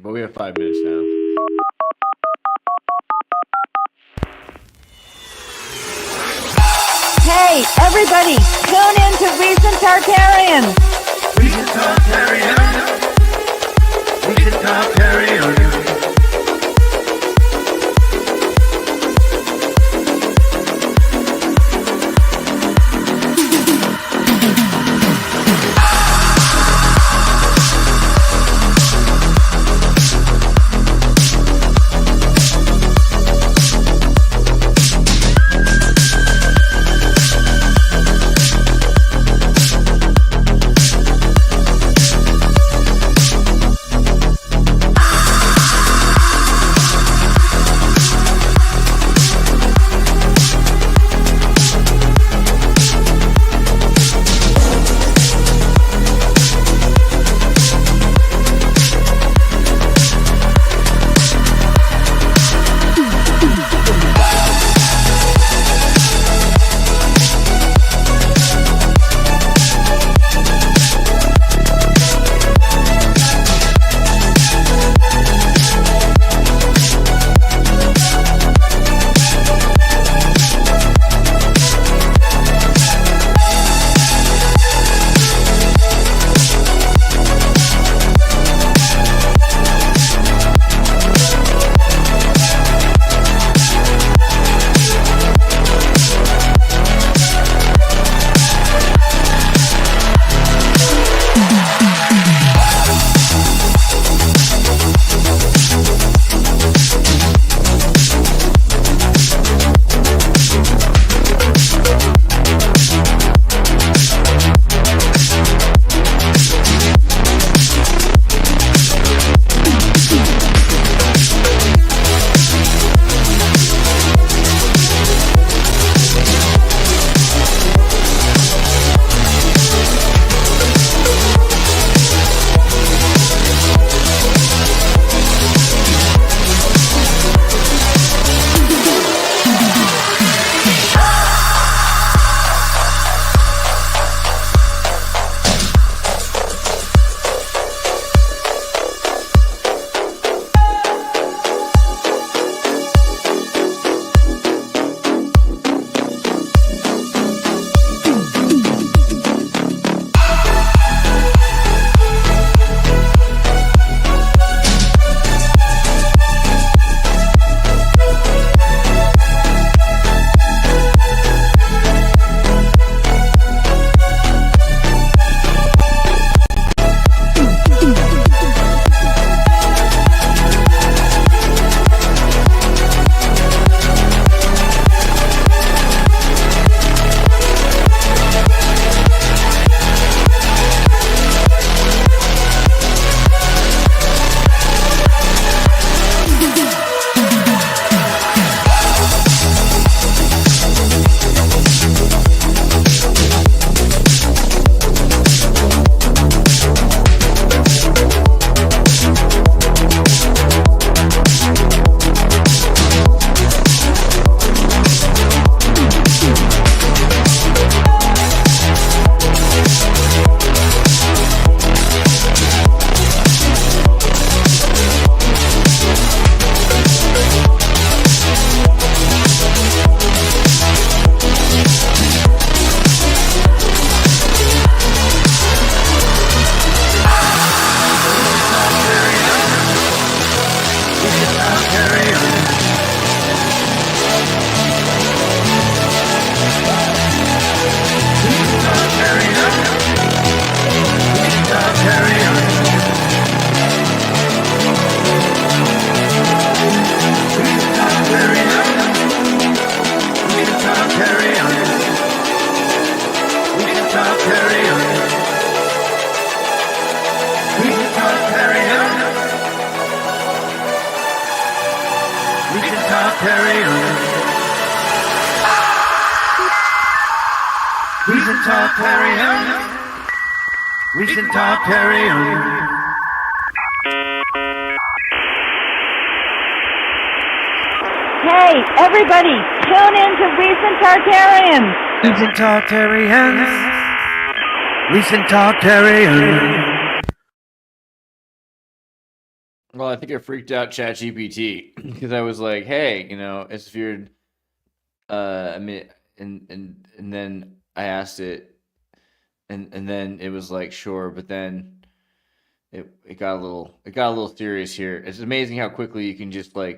But we have 5 minutes now. Hey, everybody, tune in to Recent Tartarians. Recent Tartarians. Recent Tartarians. Recent Tartarians. Recent Tartarians. Hey, everybody, tune in to Recent Tartarians. Recent Tartarians. Recent Tartarians. Well, I think I freaked out ChatGPT because I was like, "Hey, it's weird." I mean, and then I asked it, and then it was like, "Sure," but then it got a little serious here. It's amazing how quickly you can just I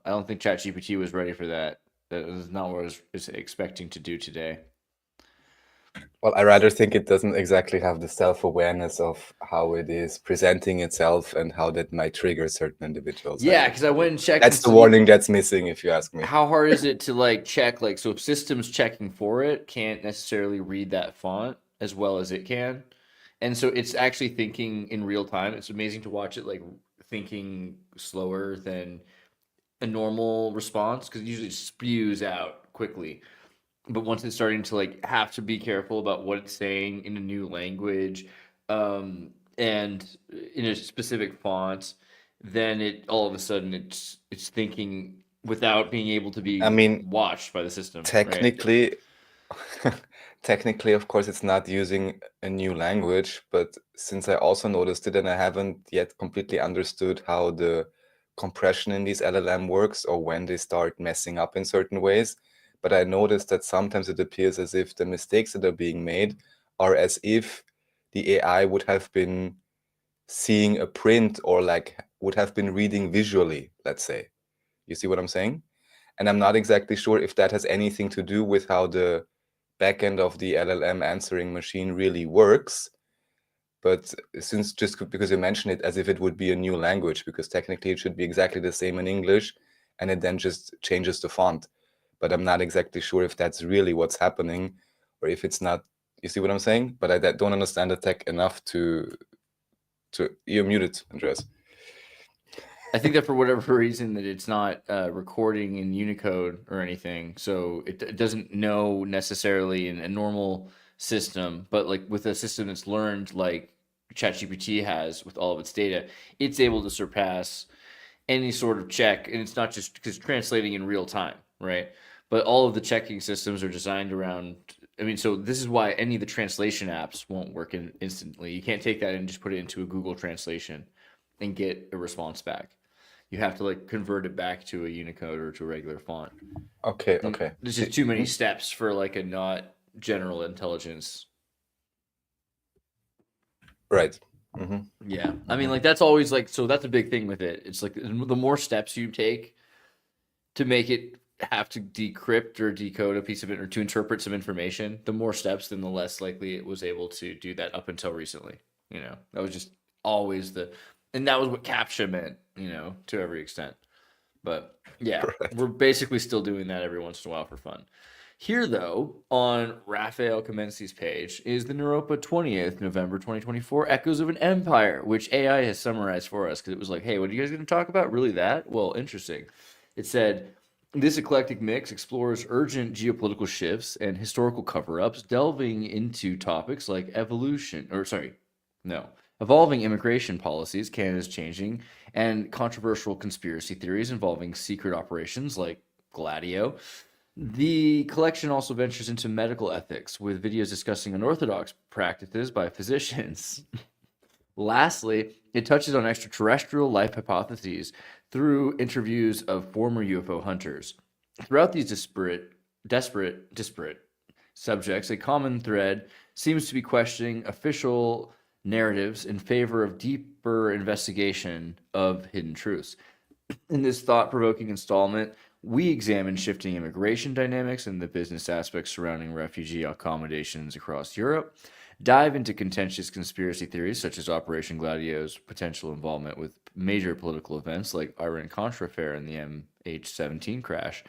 don't think ChatGPT was ready for that. That was not what I was expecting to do today. Well, I rather think it doesn't exactly have the self-awareness of how it is presenting itself and how that might trigger certain individuals. Yeah, because I went and checked. That's the warning that's missing, if you ask me. How hard is it to check so if systems checking for it can't necessarily read that font as well as it can, and so it's actually thinking in real time. It's amazing to watch it thinking slower than a normal response because it usually spews out quickly. But once it's starting to have to be careful about what it's saying in a new language, and in a specific font, then it all of a sudden it's thinking without being able to be watched by the system. Technically, technically, of course, it's not using a new language, but since I also noticed it and I haven't yet completely understood how the compression in these LLM works or when they start messing up in certain ways, but I noticed that sometimes it appears as if the mistakes that are being made are as if the AI would have been seeing a print or would have been reading visually, let's say. You see what I'm saying? And I'm not exactly sure if that has anything to do with how the backend of the LLM answering machine really works. But since just because you mentioned it as if it would be a new language, because technically it should be exactly the same in English, and it then just changes the font. But I'm not exactly sure if that's really what's happening or if it's not. You see what I'm saying? But I don't understand the tech enough to you're muted, Andreas. I think that for whatever reason that it's not recording in Unicode or anything, so it doesn't know necessarily in a normal system, but with a system that's learned like ChatGPT has with all of its data, it's able to surpass any sort of check, and it's not just because translating in real time, right? But all of the checking systems are designed around. I mean, so this is why any of the translation apps won't work instantly. You can't take that and just put it into a Google translation and get a response back. You have to convert it back to a Unicode or to a regular font. Okay. There's just too many steps for a not general intelligence. Right. Yeah. I mean, that's always so that's a big thing with it. It's the more steps you take to make it have to decrypt or decode a piece of it or to interpret some information, the more steps, then the less likely it was able to do that up until recently. That was just always and that was what CAPTCHA meant, to every extent. But yeah, We're basically still doing that every once in a while for fun. Here, though, on Raphael Kamenski's page is the NEUROPA 20th November 2024 Echoes of an Empire, which AI has summarized for us because it was hey, what are you guys going to talk about? Really that? Well, interesting. It said, this eclectic mix explores urgent geopolitical shifts and historical cover-ups, delving into topics like evolving immigration policies, Canada's changing, and controversial conspiracy theories involving secret operations like Gladio. The collection also ventures into medical ethics, with videos discussing unorthodox practices by physicians. Lastly, it touches on extraterrestrial life hypotheses through interviews of former UFO hunters. Throughout these disparate subjects, a common thread seems to be questioning official narratives in favor of deeper investigation of hidden truths. In this thought-provoking installment, we examine shifting immigration dynamics and the business aspects surrounding refugee accommodations across Europe, dive into contentious conspiracy theories such as Operation Gladio's potential involvement with major political events like Iran Contra affair and the MH17 crash,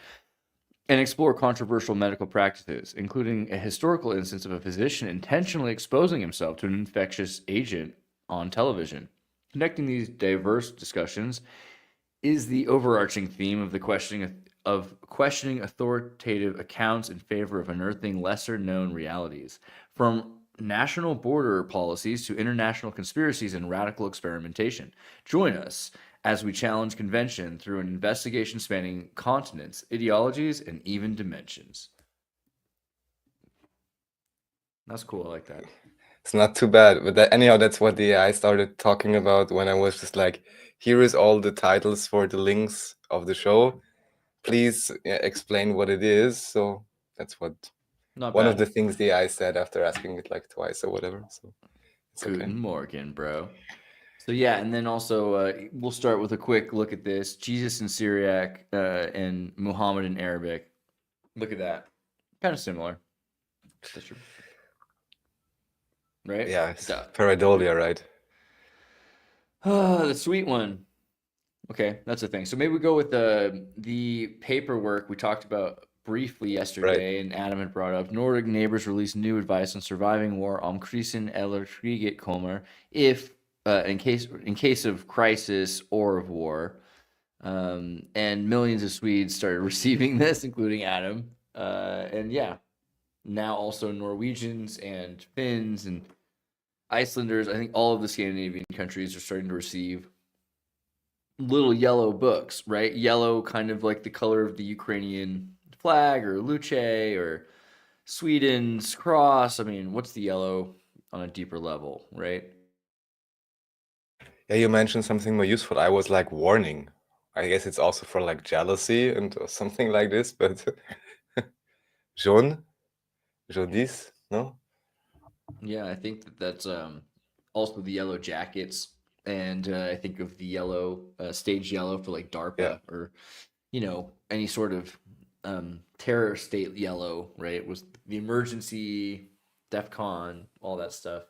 and explore controversial medical practices, including a historical instance of a physician intentionally exposing himself to an infectious agent on television. Connecting these diverse discussions is the overarching theme of the questioning authoritative accounts in favor of unearthing lesser-known realities, from national border policies to international conspiracies and radical experimentation. Join us as we challenge convention through an investigation spanning continents, ideologies, and even dimensions. That's cool. I like that. It's not too bad. But anyhow, that's what the AI started talking about when I was just like, here is all the titles for the links of the show. Please explain what it is. So that's what Not one of the bad. things the AI said after asking it like twice or whatever. So it's okay. Guten Morgen, bro. So yeah, and then also we'll start with a quick look at this: Jesus in Syriac and Muhammad in Arabic. Look at that, kind of similar. That's true, right? Yeah, it's Duh. pareidolia, right? The sweet one. Okay, that's the thing. So maybe we go with the paperwork we talked about briefly Right. yesterday, and Adam had brought up. Nordic neighbors released new advice on surviving war om krisen eller kriget kommer, if in case of crisis or of war. And millions of Swedes started receiving this, including Adam. And yeah, now also Norwegians and Finns and Icelanders. I think all of the Scandinavian countries are starting to receive little yellow books, right? Yellow, kind of like the color of the Ukrainian flag, or Luce, or Sweden's cross. I mean, what's the yellow on a deeper level, right? Yeah, you mentioned something more useful. I was like warning. I guess it's also for like jealousy and or something like this, but jaune, jaudis, no? Yeah, I think that's also the yellow jackets, and I think of the yellow stage yellow for like Yeah. DARPA, or any sort of terror state yellow, right? It was the emergency, DEFCON, all that stuff.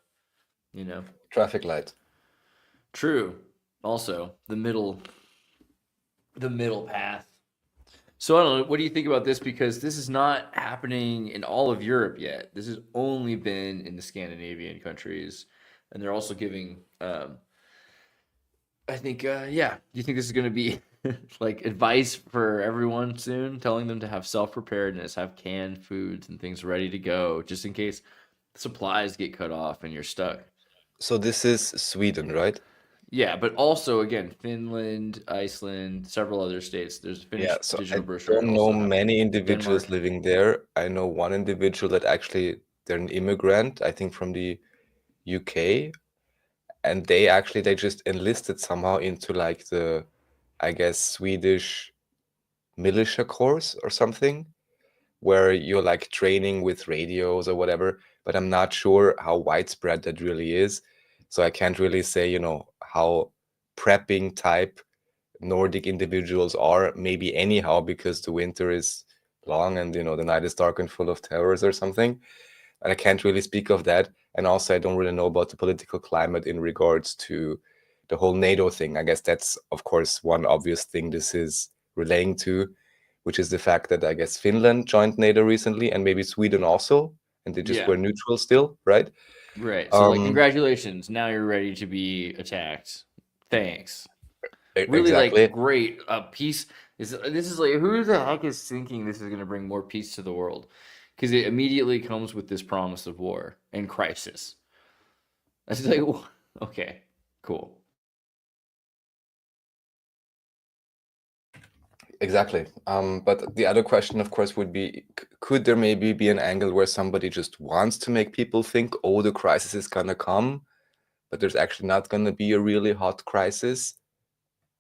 Traffic light. True. Also, the middle path. So I don't know. What do you think about this? Because this is not happening in all of Europe yet. This has only been in the Scandinavian countries, and they're also giving. I think, yeah. Do you think this is going to be like advice for everyone soon, telling them to have self-preparedness, have canned foods and things ready to go, just in case supplies get cut off and you're stuck? So this is Sweden, right? Yeah, but also again, Finland, Iceland, several other states. There's a Finnish Yeah, so digital I brochure don't know also. many individuals Denmark. living there. I know one individual that actually they're an immigrant, I think from the UK, and they just enlisted somehow into like the, I guess, Swedish militia corps or something, where you're like training with radios or whatever, but I'm not sure how widespread that really is. So I can't really say, how prepping type Nordic individuals are, maybe anyhow, because the winter is long and the night is dark and full of terrors or something. And I can't really speak of that. And also I don't really know about the political climate in regards to the whole NATO thing. I guess that's of course one obvious thing this is relating to, which is the fact that I guess Finland joined NATO recently and maybe Sweden also, and they just Yeah. were neutral still, right? Right. So like, congratulations. Now you're ready to be attacked. Thanks. Really, like, Exactly. great. Peace this is like, who the heck is thinking this is going to bring more peace to the world? Because it immediately comes with this promise of war and crisis. I was like, okay, cool. Exactly. But the other question, of course, would be, could there maybe be an angle where somebody just wants to make people think, oh, the crisis is gonna come, but there's actually not gonna be a really hot crisis?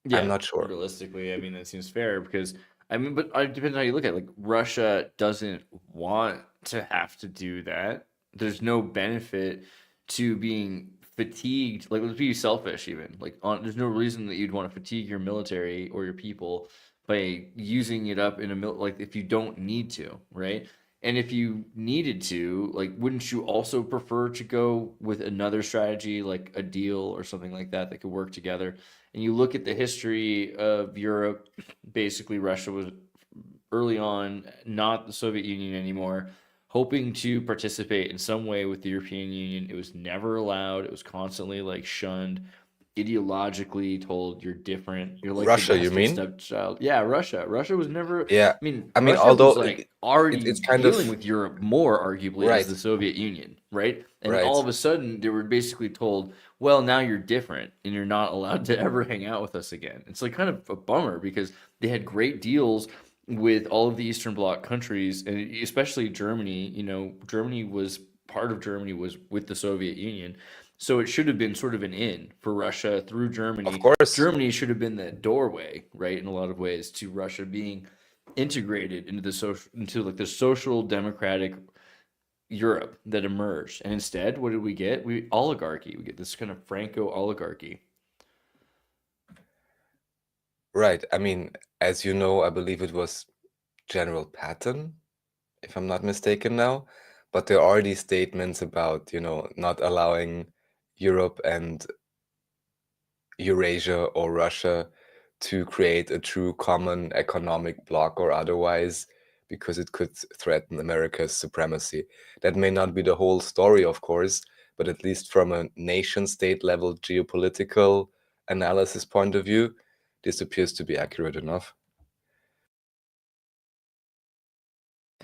Yeah, I'm not sure. realistically, I mean, that seems fair, because I mean, but it depends on how you look at it. Like, Russia doesn't want to have to do that. There's no benefit to being fatigued. Like, let's be selfish, even. Like, there's no reason that you'd want to fatigue your military or your people by using it up in like, if you don't need to, right? And if you needed to, like, wouldn't you also prefer to go with another strategy, like a deal or something like that could work together? And you look at the history of Europe, basically Russia was early on not the Soviet Union anymore, hoping to participate in some way with the European Union. It was never allowed. It was constantly like shunned, ideologically told you're different. You're like Russia, the you bastard mean? stepchild. Yeah, Russia. Russia was never. Yeah. I mean, I mean, Russia was although like already it's kind dealing of with Europe more arguably as right, the Soviet Union, right? And right. all of a sudden they were basically told, well, now you're different and you're not allowed to ever hang out with us again. It's like kind of a bummer, because they had great deals with all of the Eastern Bloc countries, and especially Germany. Germany was part of Germany was with the Soviet Union. So it should have been sort of an in for Russia through Germany. Of course. Germany should have been the doorway, right, in a lot of ways, to Russia being integrated into the social democratic Europe that emerged. And instead, what did we get? Oligarchy. We get this kind of Franco oligarchy. Right. I mean, as you know, I believe it was General Patton, if I'm not mistaken now. But there are these statements about, not allowing Europe and Eurasia or Russia to create a true common economic bloc or otherwise, because it could threaten America's supremacy. That may not be the whole story, of course, but at least from a nation-state level geopolitical analysis point of view, this appears to be accurate enough.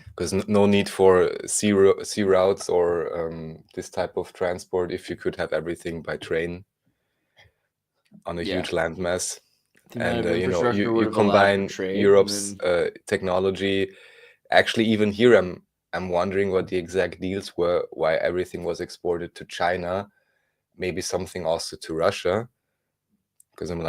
Because no need for sea routes or this type of transport if you could have everything by train on a huge landmass. And you combine Europe's technology. Actually, even here, I'm wondering what the exact deals were, why everything was exported to China, maybe something also to Russia, because I'm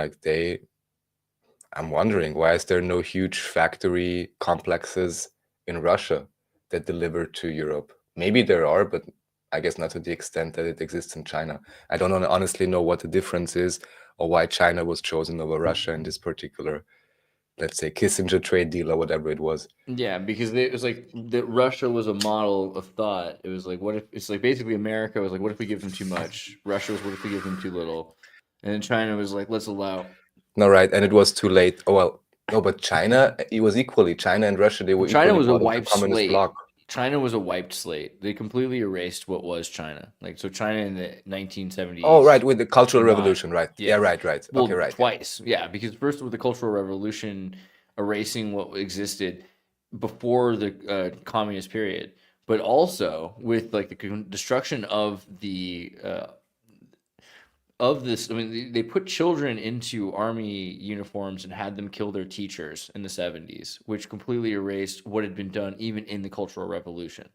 wondering, why is there no huge factory complexes in Russia that deliver to Europe? Maybe there are, but I guess not to the extent that it exists in China. I don't honestly know what the difference is or why China was chosen over Russia in this particular, let's say, Kissinger trade deal or whatever it was. Yeah, because it was like that Russia was a model of thought. It was like, what if it's like basically America was like, what if we give them too much? Russia was, what if we give them too little? And then China was like, let's allow. No, right, and it was too late. Oh well, no, but China, it was equally. China and Russia, they were China equally was a part of the wiped communist slate. bloc. China was a wiped slate. They completely erased what was China. Like, so China in the 1970s. Oh, right, with the Cultural Revolution, right? Yeah. Right. Well, okay, right. Twice, yeah, because first with the Cultural Revolution, erasing what existed before the communist period, but also with like the destruction of the of this. I mean, they put children into army uniforms and had them kill their teachers in the 70s, which completely erased what had been done even in the Cultural Revolution,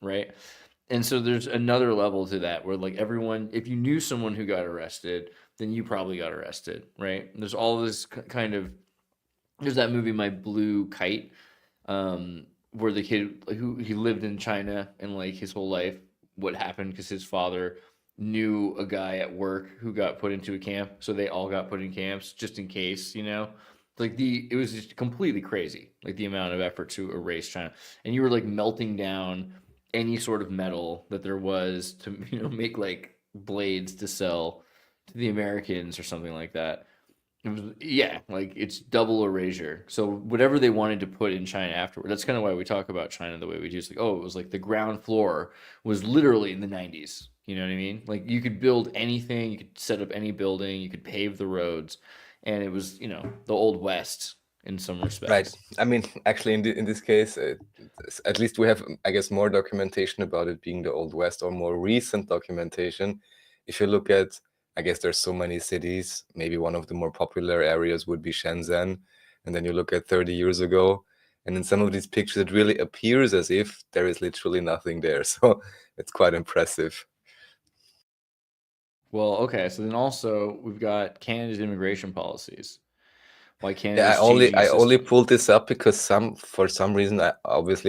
right? And so there's another level to that where like everyone, if you knew someone who got arrested, then you probably got arrested, right? There's all this kind of, there's that movie My Blue Kite, where the kid who he lived in China and like his whole life, what happened because his father knew a guy at work who got put into a camp, so they all got put in camps just in case, like it was just completely crazy, like the amount of effort to erase China, and you were like melting down any sort of metal that there was to make like blades to sell to the Americans or something like that. It was, yeah, like it's double erasure. So whatever they wanted to put in China afterward, that's kind of why we talk about China the way we do. It's like, oh, it was like the ground floor was literally in the 90s. You know what I mean? Like you could build anything, you could set up any building, you could pave the roads, and it was, the Old West in some respects. Right. I mean, actually, in this case, at least we have, I guess, more documentation about it being the Old West or more recent documentation. If you look at, I guess there's so many cities, maybe one of the more popular areas would be Shenzhen. And then you look at 30 years ago, and in some of these pictures, it really appears as if there is literally nothing there. So it's quite impressive. Well, okay. So then also we've got Canada's immigration policies. Why Canada? Yeah, I only pulled this up because for some reason, I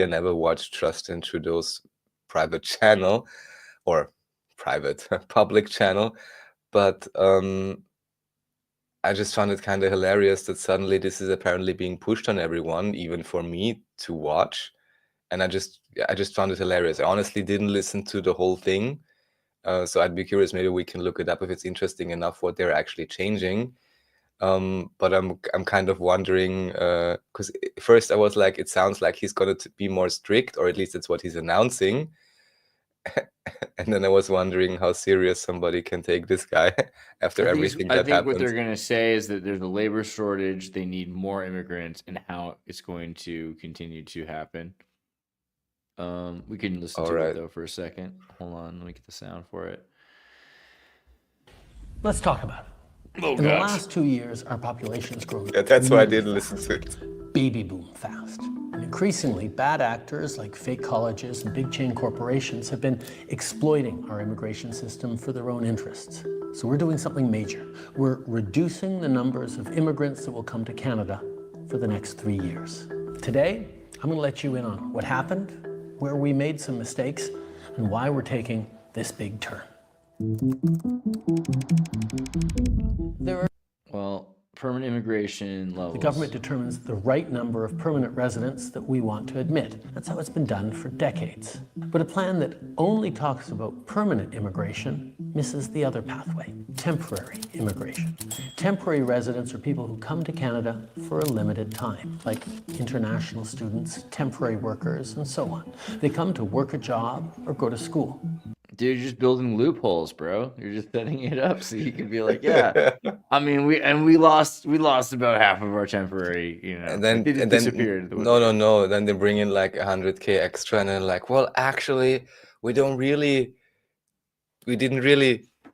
never watched Justin Trudeau's private channel or public channel. But I just found it kind of hilarious that suddenly this is apparently being pushed on everyone, even for me to watch. And I just found it hilarious. I honestly didn't listen to the whole thing. So I'd be curious, maybe we can look it up if it's interesting enough what they're actually changing. But I'm kind of wondering, because first I was like, it sounds like he's going to be more strict, or at least it's what he's announcing. And then I was wondering how serious somebody can take this guy after everything that happened. I think what they're going to say is that there's a labor shortage, they need more immigrants, and how it's going to continue to happen. We can listen to it though for a second. Hold on, let me get the sound for it. Let's talk about it. In the last 2 years, our population has grown. Yeah, that's why I didn't listen to it. Baby boom fast. And increasingly, bad actors like fake colleges and big chain corporations have been exploiting our immigration system for their own interests. So we're doing something major. We're reducing the numbers of immigrants that will come to Canada for the next 3 years. Today, I'm going to let you in on what happened, where we made some mistakes, and why we're taking this big turn. Well, permanent immigration levels. The government determines the right number of permanent residents that we want to admit. That's how it's been done for decades. But a plan that only talks about permanent immigration misses the other pathway, temporary immigration. Temporary residents are people who come to Canada for a limited time, like international students, temporary workers, and so on. They come to work a job or go to school. Dude, you're just building loopholes, bro. You're just setting it up so you can be like, yeah. I mean, we lost about half of our temporary, you know. And then, they just and then disappeared. no. Then they bring in like 100K extra, and then like, well, actually, we didn't really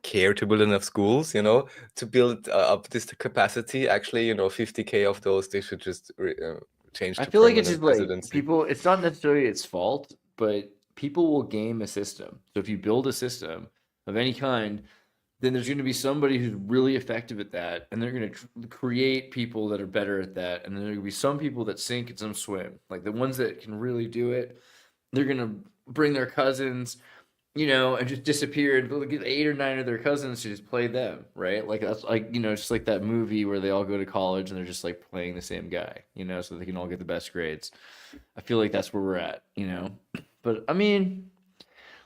care to build enough schools, you know, to build up this capacity. Actually, you know, 50K of those they should just change to I feel like it's permanent just like residency. people. It's not necessarily its fault, but people will game a system. So if you build a system of any kind, then there's going to be somebody who's really effective at that, and they're going to create people that are better at that, and then there will be some people that sink and some swim. Like the ones that can really do it, they're going to bring their cousins, you know, and just disappear and they'll get 8 or 9 of their cousins to just play them, right? Like that's like, you know, just like that movie where they all go to college and they're just like playing the same guy, you know, so they can all get the best grades. I feel like that's where we're at, you know. But I mean,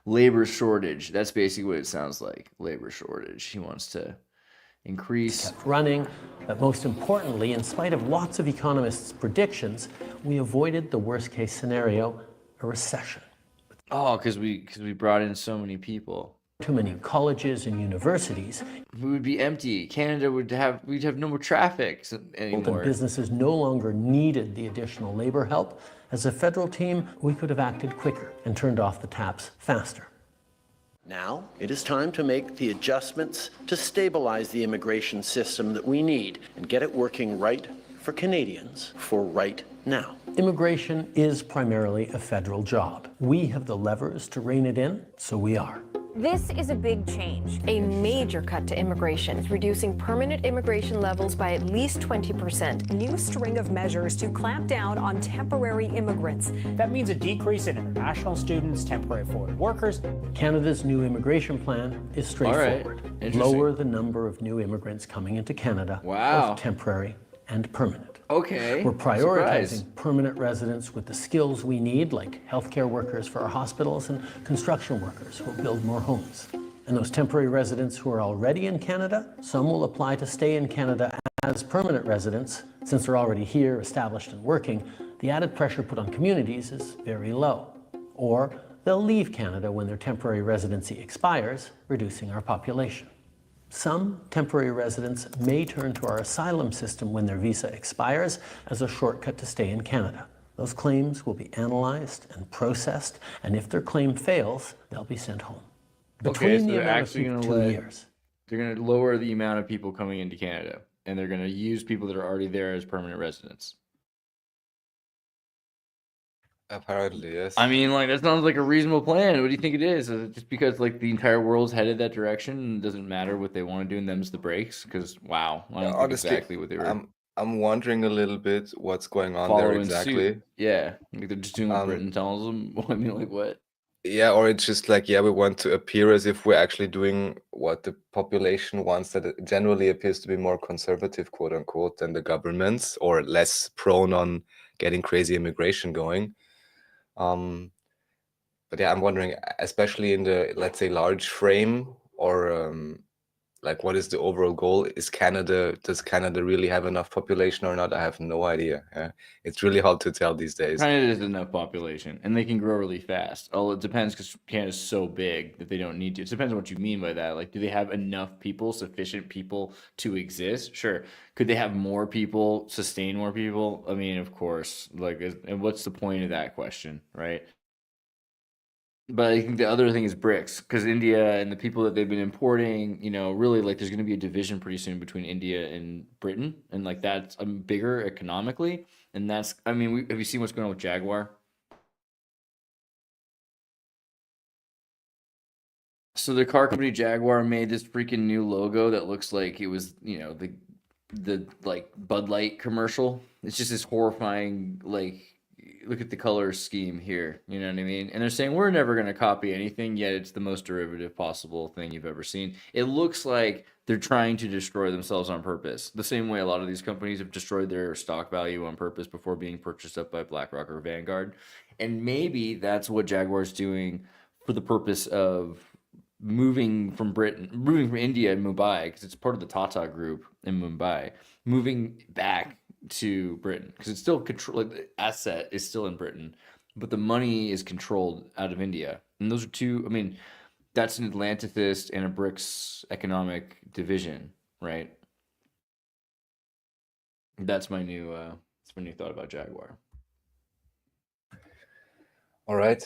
labor shortage, that's basically what it sounds like. Labor shortage. He wants to increase Running, but most importantly, in spite of lots of economists' predictions, we avoided the worst case scenario, a recession. Oh, because we brought in so many people. Too many colleges and universities. We would be empty. Canada we'd have no more traffic anymore. And businesses no longer needed the additional labor help. As a federal team, we could have acted quicker and turned off the taps faster. Now, it is time to make the adjustments to stabilize the immigration system that we need and get it working right for Canadians for right now. Immigration is primarily a federal job. We have the levers to rein it in, so we are. This is a big change. A major cut to immigration, reducing permanent immigration levels by at least 20%. A new string of measures to clamp down on temporary immigrants. That means a decrease in international students, temporary foreign workers. Canada's new immigration plan is straightforward. Interesting. Lower the number of new immigrants coming into Canada, Wow. both temporary and permanent. Okay. We're prioritizing Surprise. permanent residents with the skills we need, like healthcare workers for our hospitals and construction workers who will build more homes. And those temporary residents who are already in Canada, some will apply to stay in Canada as permanent residents. Since they're already here, established and working, the added pressure put on communities is very low. Or they'll leave Canada when their temporary residency expires, reducing our population. Some temporary residents may turn to our asylum system when their visa expires as a shortcut to stay in Canada. Those claims will be analyzed and processed, and if their claim fails, they'll be sent home. Okay, so the they're amount of actually people, going to 2 let years. they're going to lower the amount of people coming into Canada, and they're going to use people that are already there as permanent residents. Apparently, yes. I mean, like that sounds like a reasonable plan. What do you think it is? Is it just because like the entire world's headed that direction and it doesn't matter what they want to do and them's the breaks? Because wow, I don't think Honestly, exactly what they were I'm wondering a little bit what's going on there following exactly. suit. Yeah, like they're just doing what Um, Britain tells them. I mean, like what? Yeah, or it's just like, yeah, we want to appear as if we're actually doing what the population wants, that it generally appears to be more conservative, quote unquote, than the governments, or less prone on getting crazy immigration going. But yeah, I'm wondering, especially in the, let's say, large frame, or like what is the overall goal? Does Canada really have enough population or not? I have no idea. Yeah. It's really hard to tell these days. Canada has enough population, and they can grow really fast. Oh, it depends because Canada's so big that they don't need to. It depends on what you mean by that. Like, do they have enough people, sufficient people to exist? Sure. Could they have more people, sustain more people? I mean, of course. Like, and what's the point of that question, right? But I think the other thing is BRICS, because India and the people that they've been importing, really like there's going to be a division pretty soon between India and Britain, and like that's bigger economically, and that's I mean, have you seen what's going on with Jaguar? So the car company Jaguar made this freaking new logo that looks like it was, the like Bud Light commercial. It's just this horrifying like look at the color scheme here, you know what I mean? And they're saying we're never going to copy anything, yet it's the most derivative possible thing you've ever seen. It looks like they're trying to destroy themselves on purpose. The same way a lot of these companies have destroyed their stock value on purpose before being purchased up by BlackRock or Vanguard. And maybe that's what Jaguar's doing for the purpose of moving from India and Mumbai, because it's part of the Tata group in Mumbai, moving back to Britain, because it's still control. Like, the asset is still in Britain, but the money is controlled out of India. And those are two. I mean, that's an Atlanticist and a BRICS economic division, right? That's my new thought about Jaguar. All right.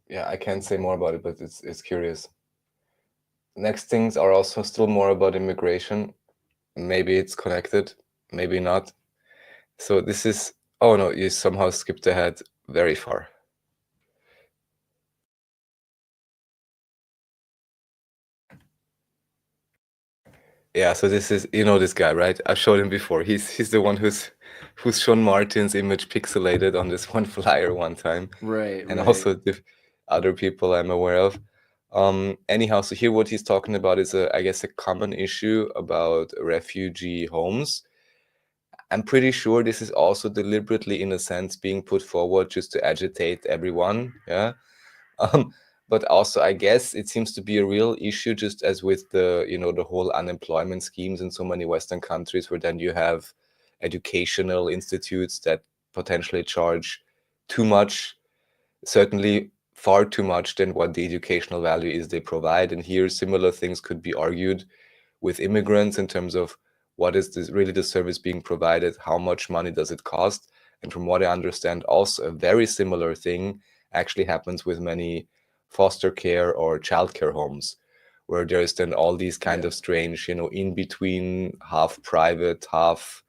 Yeah, I can't say more about it, but it's curious. Next things are also still more about immigration. Maybe it's connected, maybe not. So this is, oh no, you somehow skipped ahead very far. Yeah, so this is, this guy, right? I've showed him before. He's the one who's shown Martin's image pixelated on this one flyer one time. Right. And also the other people I'm aware of. Anyhow, so here what he's talking about is I guess a common issue about refugee homes. I'm pretty sure this is also deliberately, in a sense, being put forward just to agitate everyone. Yeah. But also, I guess it seems to be a real issue, just as with the, the whole unemployment schemes in so many Western countries, where then you have educational institutes that potentially charge too much, certainly far too much than what the educational value is they provide. And here, similar things could be argued with immigrants in terms of what is really the service being provided, how much money does it cost. And from what I understand, also a very similar thing actually happens with many foster care or childcare homes, where there's then all these kind of strange, in between, half private, half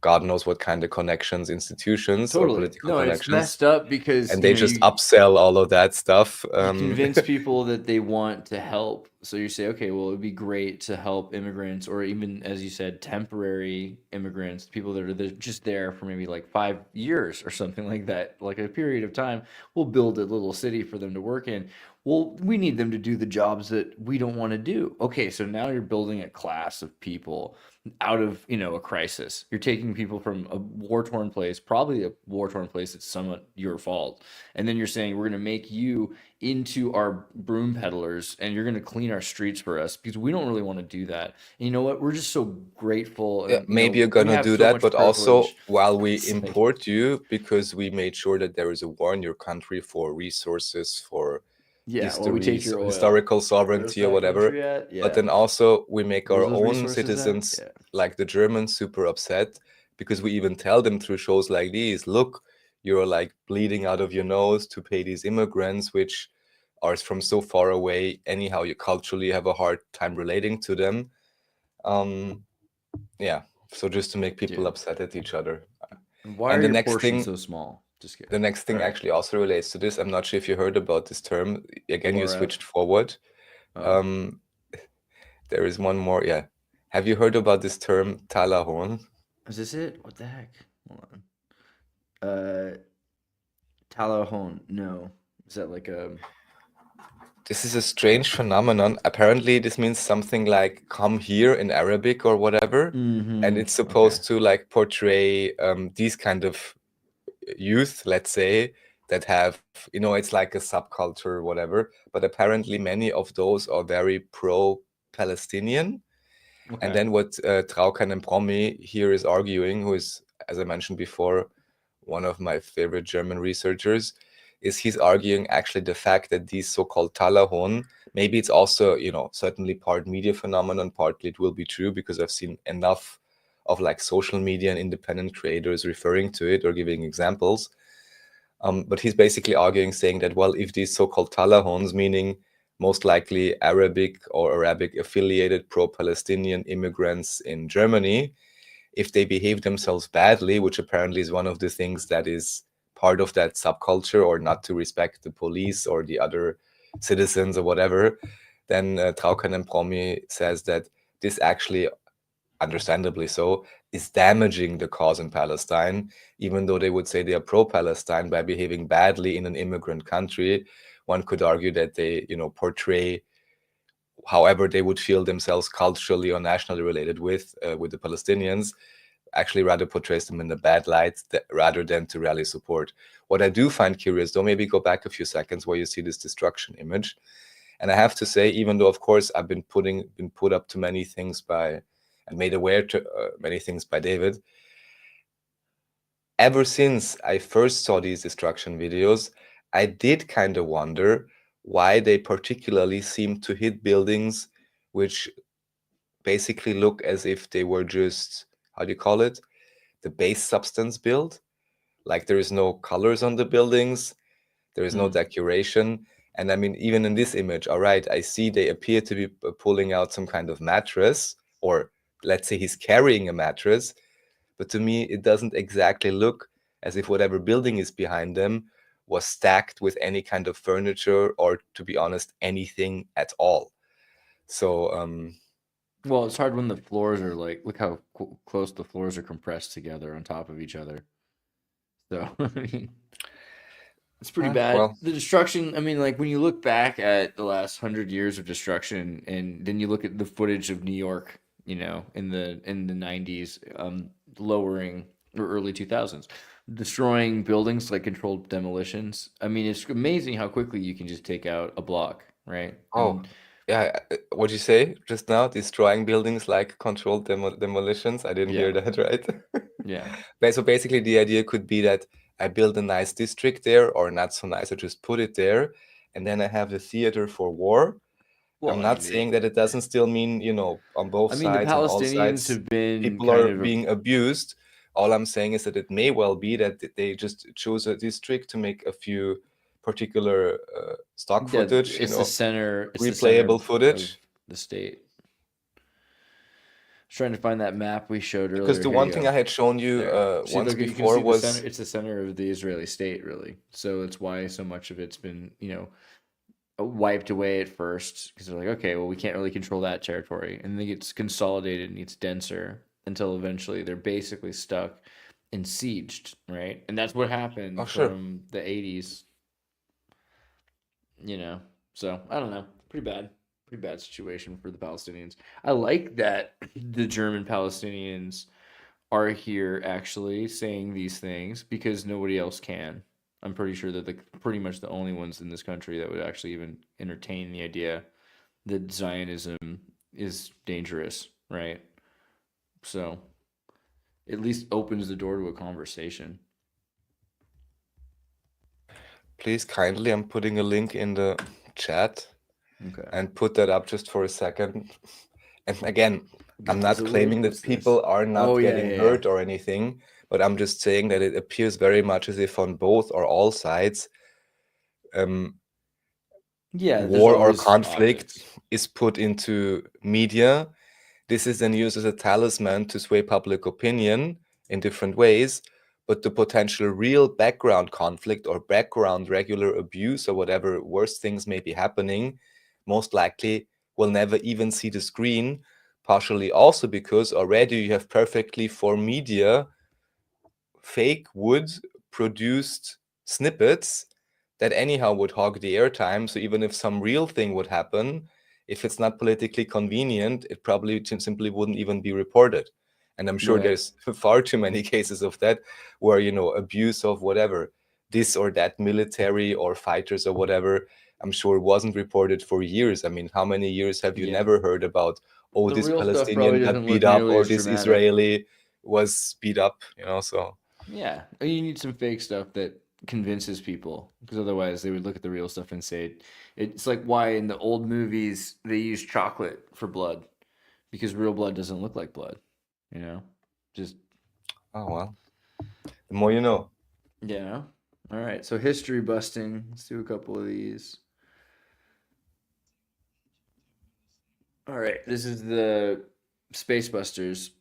God knows what kind of connections, institutions or political connections. It's messed up because and they just upsell all of that stuff. You convince people that they want to help. So you say, okay, well, it would be great to help immigrants, or even, as you said, temporary immigrants, people that are just there for maybe like 5 years or something like that, like a period of time. We'll build a little city for them to work in. Well, we need them to do the jobs that we don't want to do. Okay, so now you're building a class of people out of, a crisis. You're taking people from a war-torn place, probably a war-torn place that's somewhat your fault. And then you're saying, we're going to make you into our broom peddlers, and you're going to clean our streets for us, because we don't really want to do that. And you know what? We're just so grateful. Yeah, maybe you're going to do that, but also while we import you, because we made sure that there is a war in your country for resources, for history, we take your historical sovereignty or whatever. But then also we make our own citizens, like the Germans, super upset, because we even tell them through shows like these, look, you're like bleeding out of your nose to pay these immigrants, which are from so far away. Anyhow, you culturally have a hard time relating to them. Yeah, so just to make people upset at each other. Why are your portions so small? The next thing actually also relates to this. I'm not sure if you heard about this term. Again, you switched forward. There is one more. Yeah. Have you heard about this term, talahon? Is this it? What the heck? Hold on. Talahon. No. Is that like a... This is a strange phenomenon. Apparently, this means something like "come here" in Arabic or whatever, and it's supposed to like portray these kind of youth, let's say, that have, it's like a subculture or whatever. But apparently, many of those are very pro-Palestinian. And then what Traukan and Promi here is arguing, who is, as I mentioned before, one of my favorite German researchers, is he's arguing actually the fact that these so-called talahon, maybe it's also, certainly part media phenomenon, partly it will be true, because I've seen enough of like social media and independent creators referring to it or giving examples. But he's basically arguing, saying that, well, if these so-called Talahons, meaning most likely Arabic or Arabic affiliated pro-Palestinian immigrants in Germany, if they behave themselves badly, which apparently is one of the things that is part of that subculture, or not to respect the police or the other citizens or whatever, then Traukan and Promi says that this actually, understandably so, is damaging the cause in Palestine, even though they would say they are pro-Palestine by behaving badly in an immigrant country. One could argue that they, portray however they would feel themselves culturally or nationally related with the Palestinians, actually rather portrays them in a bad light rather than to rally support. What I do find curious, though, maybe go back a few seconds where you see this destruction image. And I have to say, even though, of course, I've been put up to many things and made aware to many things by David, ever since I first saw these destruction videos, I did kind of wonder why they particularly seem to hit buildings which basically look as if they were just, how do you call it, the base substance build. Like there is no colors on the buildings, there is no decoration. And I mean, even in this image, all right, I see they appear to be pulling out some kind of mattress, or let's say he's carrying a mattress. But to me, it doesn't exactly look as if whatever building is behind them was stacked with any kind of furniture, or, to be honest, anything at all. So, well, it's hard when the floors are like, look how close the floors are compressed together on top of each other. So, I mean, it's pretty bad. well, The destruction, I mean, like when you look back at the last 100 years of destruction, and then you look at the footage of New York, in the 90s, lowering or early 2000s, destroying buildings like controlled demolitions. I mean, it's amazing how quickly you can just take out a block, right? oh, yeah, what'd you say just now? Destroying buildings like controlled demolitions? I didn't hear that, right? Yeah. So basically, the idea could be that I build a nice district there, or not so nice, I just put it there, and then I have the theater for war. Well, I'm I not mean, saying that it doesn't still mean, on both I mean, the sides, on all Palestinians sides, have been people kind are of being abused. All I'm saying is that it may well be that they just chose a district to make a few particular stock footage, it's the center, replayable footage. of the state. I was trying to find that map we showed earlier. Because the Here one you thing go. I had shown you See, once look, you can before see was the center, it's the center of the Israeli state, really. So it's why so much of it's been, wiped away at first, because they're like, okay, well, we can't really control that territory, and then it gets consolidated and it's denser until eventually they're basically stuck and sieged, right? And that's what happened from the 80s. So I don't know, pretty bad situation for the Palestinians. I like that the German Palestinians are here actually saying these things, because nobody else can. I'm pretty sure that they're pretty much the only ones in this country that would actually even entertain the idea that Zionism is dangerous, right? So at least opens the door to a conversation. Please kindly, I'm putting a link in the chat. Okay. And put that up just for a second. And again, I'm not claiming that people are not getting hurt or anything, but I'm just saying that it appears very much as if on both or all sides, war or conflict is put into media. This is then used as a talisman to sway public opinion in different ways, but the potential real background conflict or background regular abuse or whatever worse things may be happening most likely will never even see the screen, partially also because already you have perfectly for media fake wood produced snippets that anyhow would hog the airtime. So even if some real thing would happen, if it's not politically convenient, it probably simply wouldn't even be reported. And I'm sure there's far too many cases of that where, abuse of whatever, this or that military or fighters or whatever, I'm sure wasn't reported for years. I mean, how many years have you never heard about, this Palestinian got beat up or this Israeli was beat up, so. Yeah, you need some fake stuff that convinces people, because otherwise they would look at the real stuff and say it's like why in the old movies they use chocolate for blood, because real blood doesn't look like blood, just oh well, the more you know. All right, so history busting. Let's do a couple of these. All right, this is the Space Busters.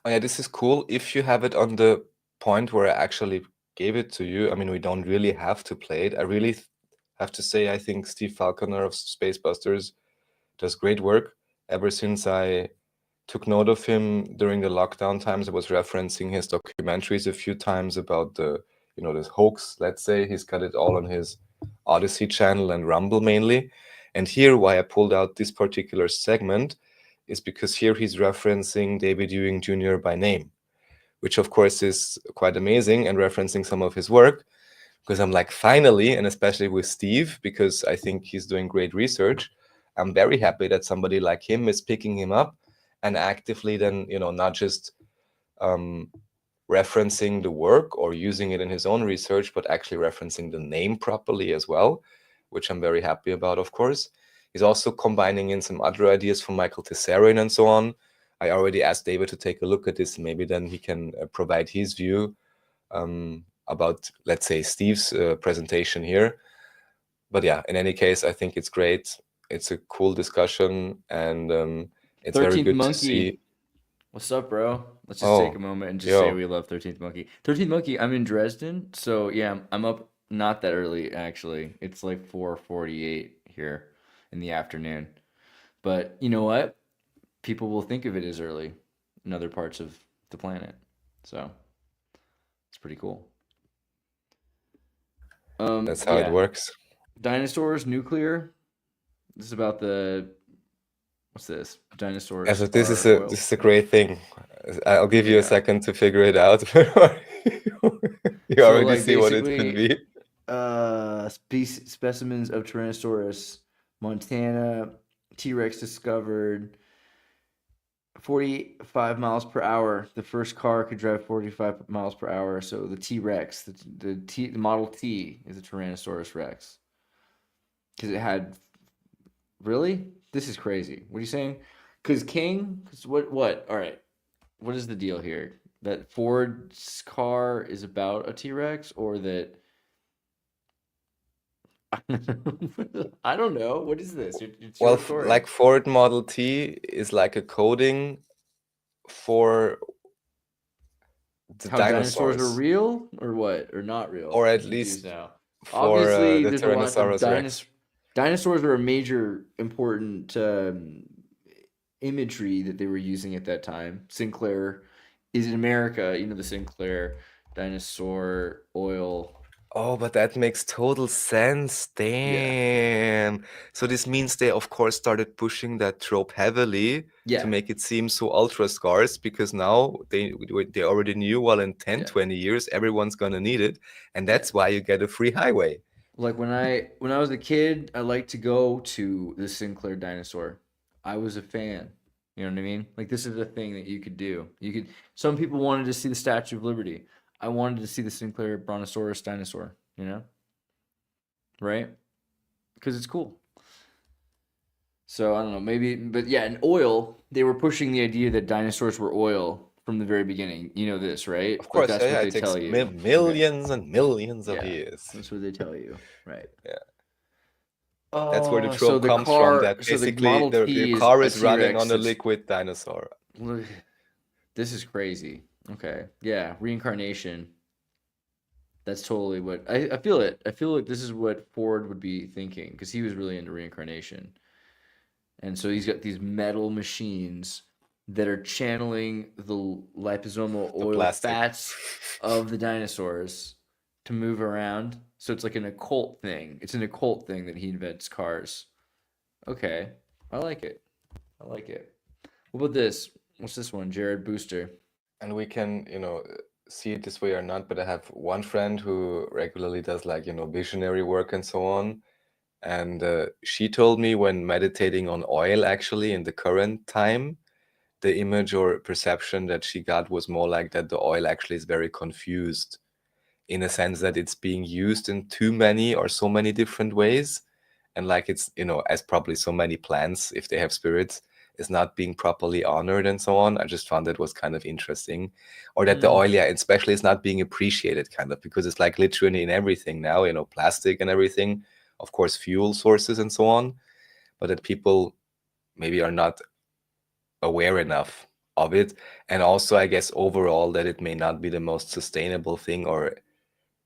Oh yeah, this is cool. If you have it on the point where I actually gave it to you, I mean, we don't really have to play it. I really have to say, I think Steve Falconer of Space Busters does great work. Ever since I took note of him during the lockdown times, I was referencing his documentaries a few times about the, this hoax, let's say. He's got it all on his Odyssey channel and Rumble mainly. And here, why I pulled out this particular segment is because here he's referencing David Ewing Jr. by name, which of course is quite amazing, and referencing some of his work, because I'm like, finally, and especially with Steve, because I think he's doing great research, I'm very happy that somebody like him is picking him up and actively then, not just referencing the work or using it in his own research, but actually referencing the name properly as well, which I'm very happy about, of course. He's also combining in some other ideas from Michael Tessarian and so on. I already asked David to take a look at this. Maybe then he can provide his view about, let's say, Steve's presentation here. But yeah, in any case, I think it's great. It's a cool discussion, and it's very good Monkey. to see. What's up, bro? Let's just take a moment and just say we love 13th Monkey. 13th Monkey, I'm in Dresden, so yeah, I'm up not that early, actually. It's like 4:48 here in the afternoon. But you know what? People will think of it as early in other parts of the planet. So it's pretty cool. That's how it works. Dinosaurs, nuclear. This is about the... What's this? Dinosaurs. Yeah, so this is a great thing. I'll give you a second to figure it out. You already see what it could be. Specimens of Tyrannosaurus, Montana, T-Rex discovered 45 miles per hour. The first car could drive 45 miles per hour. So the T-Rex, the Model T is a Tyrannosaurus Rex. Because it had... Really? This is crazy. What are you saying? Because what? All right. What is the deal here? That Ford's car is about a T-Rex, or that... I don't know. What is this? It's your story. Like Ford Model T is like a coding for the dinosaurs are real, or what? Or not real? Or at least now. For Obviously, the there's a lot of Tyrannosaurus Rex. Dinosaurs are a major important imagery that they were using at that time. Sinclair is in America, the Sinclair dinosaur oil. Oh, but that makes total sense. Damn. Yeah. So this means they, of course, started pushing that trope heavily to make it seem so ultra scarce, because now they already knew, well, in 10, 20 years, everyone's going to need it. And that's why you get a free highway. Like when I was a kid, I liked to go to the Sinclair dinosaur. I was a fan. You know what I mean? Like, this is a thing that you could do. Some people wanted to see the Statue of Liberty. I wanted to see the Sinclair Brontosaurus dinosaur, right? Because it's cool. So I don't know, maybe, but yeah, in oil, they were pushing the idea that dinosaurs were oil from the very beginning. You know this, right? Of course, that's what they it takes tell you. Millions and millions of years. That's what they tell you, right? Yeah. That's where the trope comes from. That basically the car is running on a liquid dinosaur. This is crazy. Okay. Yeah. Reincarnation. That's totally what I feel it. I feel like this is what Ford would be thinking, because he was really into reincarnation. And so he's got these metal machines that are channeling the liposomal oil fats of the dinosaurs to move around. So it's like an occult thing. It's an occult thing that he invents cars. Okay. I like it. What about this? What's this one? Jared Booster. And we can, see it this way or not, but I have one friend who regularly does visionary work and so on. And she told me, when meditating on oil, actually, in the current time, the image or perception that she got was more like that the oil actually is very confused, in a sense that it's being used in too many or so many different ways. And like it's, as probably so many plants, if they have spirits, is not being properly honored and so on. I just found that was kind of interesting. Or that the oil, especially, is not being appreciated, kind of, because it's like literally in everything now, plastic and everything, of course, fuel sources and so on, but that people maybe are not aware enough of it. And also, I guess, overall, that it may not be the most sustainable thing or